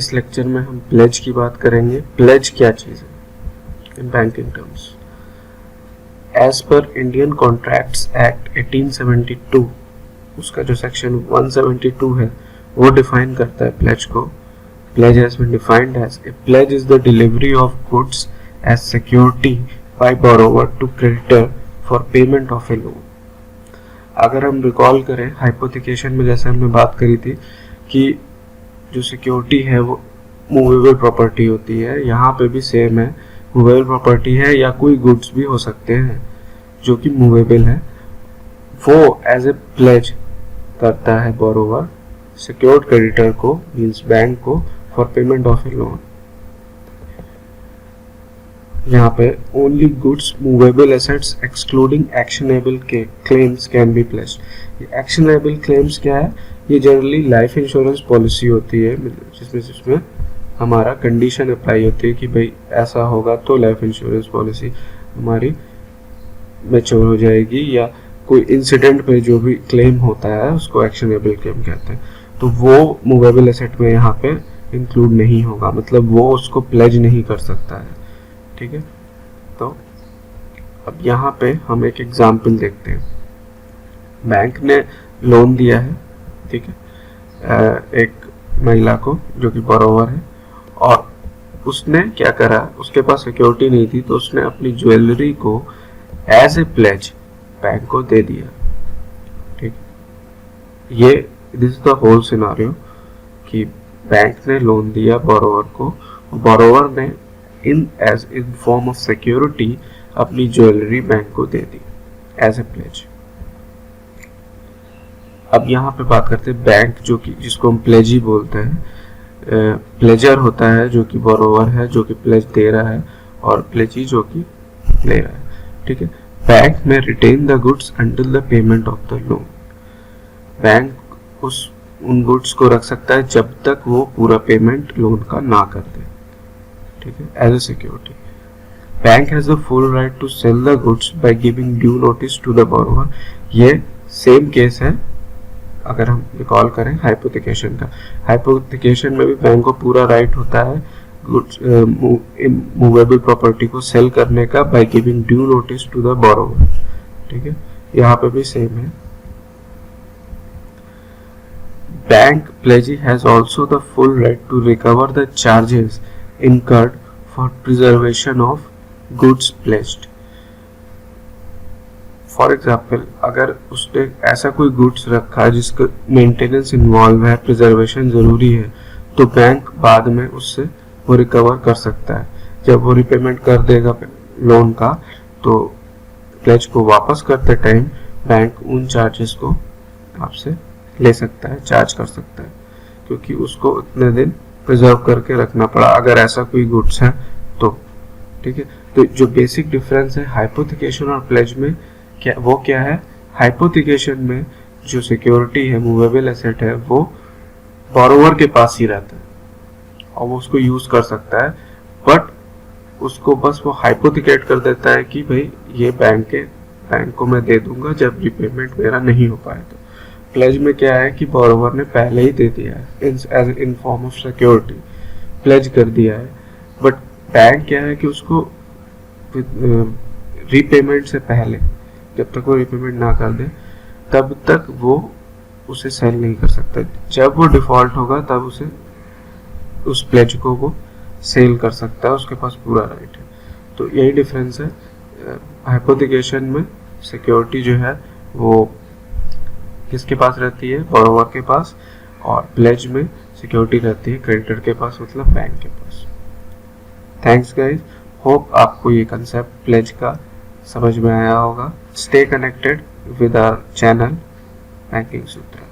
इस लेक्चर में हम प्लेज की बात करेंगे। प्लेज क्या चीज़ है in banking terms. As per Indian contracts act 1872, उसका जो सेक्शन 172 है वो डिफाइन करता है प्लेज को। Pledge has been defined as a pledge is the delivery of goods as security by borrower to creditor for payment of a loan. अगर हम recall करें हाइपोथिकेशन में, जैसे हमने बात करी थी कि जो सिक्योरिटी है वो मूवेबल प्रॉपर्टी होती है, यहाँ पे भी सेम है। मूवेबल प्रॉपर्टी है या कोई गुड्स भी हो सकते हैं जो कि मूवेबल है, वो एज ए प्लेज करता है बोरोवर सिक्योर्ड क्रेडिटर को, मींस बैंक को, for payment of a loan. यहाँ पे only goods movable assets excluding actionable के claims can be placed. Actionable claims क्या है? ये जनरली लाइफ इंश्योरेंस पॉलिसी होती है जिसमें हमारा कंडीशन अप्लाई होती है कि भाई ऐसा होगा तो लाइफ इंश्योरेंस पॉलिसी हमारी मैच्योर हो जाएगी, या कोई इंसिडेंट पे जो भी क्लेम होता है उसको एक्शनेबल क्लेम कहते हैं। तो वो मूवेबल एसेट में यहाँ पे इंक्लूड नहीं होगा, मतलब वो उसको प्लेज नहीं कर सकता है। ठीक है, तो अब यहाँ पे हम एक एग्जाम्पल देखते हैं। बैंक ने लोन दिया है, ठीक है, एक महिला को जो कि बोरोवर है, और उसने क्या करा, उसके पास सिक्योरिटी नहीं थी तो उसने अपनी ज्वेलरी को एज ए प्लेज बैंक को दे दिया। ठीक, ये this is the whole scenario कि बैंक ने लोन दिया बोरोवर को, बोरोवर ने इन फॉर्म ऑफ सिक्योरिटी अपनी ज्वेलरी बैंक को दे दी एज ए प्लेज। अब यहाँ पे बात करते हैं बैंक, जो कि जिसको हम प्लेज ही बोलते हैं। प्लेजर होता है जो कि बोरोवर है, जो कि प्लेज दे रहा है, और प्लेजी जो कि ले रहा है। ठीक है, बैंक में retain the goods until the payment of the loan. Bank उन गुड्स को रख सकता है जब तक वो पूरा पेमेंट लोन का ना कर दे। ठीक है, as a security. Bank has the full right to sell the goods by giving due notice to the borrower. ये सेम केस है अगर हम रिकॉल करें हाइपोथिकेशन का। हाइपोथिकेशन में भी बैंक को पूरा राइट होता है गुड्स मूवेबल प्रॉपर्टी को सेल करने का by giving due notice to the borrower. ठीक है, यहाँ पे भी सेम है। Bank pledgee has also the full right to recover the charges incurred for preservation of goods pledged. For example, अगर उसने ऐसा कोई गुड्स रखा है जिसका मेंटेनेंस इन्वॉल्व है, प्रिजर्वेशन जरूरी है, तो बैंक बाद में उससे वो रिकवर कर सकता है। जब वो रिपेमेंट कर देगा लोन का, तो प्लेज को वापस करते टाइम बैंक उन चार्जेस को आपसे ले सकता है, चार्ज कर सकता है, क्योंकि उसको इतने दिन प्रिजर्व करके रखना पड़ा अगर ऐसा कोई गुड्स है तो। ठीक है, तो जो बेसिक डिफरेंस है हाइपोथिकेशन और प्लेज में क्या है? हाइपोथिकेशन में जो सिक्योरिटी है, मूवेबल एसेट है, वो बोरोवर के पास ही रहता है और वो उसको यूज कर सकता है, बट उसको बस वो हाइपोथिकेट कर देता है कि भाई ये बैंक को मैं दे दूंगा जब रिपेमेंट मेरा नहीं हो पाए। तो प्लेज में क्या है कि बोरोवर ने पहले ही दे दिया है as in form of security, pledge कर दिया है। बट बैंक क्या है कि उसको रीपेमेंट से पहले, जब तक वो रीपेमेंट ना कर दे तब तक वो उसे सेल नहीं कर सकता। जब वो डिफॉल्ट होगा तब उसे उस प्लेज को वो सेल कर सकता है, उसके पास पूरा राइट है। तो यही डिफरेंस है। हाइपोथिकेशन में सिक्योरिटी जो है वो किसके पास रहती है? बोरोवर के पास, और प्लेज में सिक्योरिटी रहती है क्रेडिटर के पास, मतलब बैंक के पास। थैंक्स गाइस, होप आपको ये कंसेप्ट प्लेज का समझ में आया होगा। Stay connected with our channel banking सूत्र।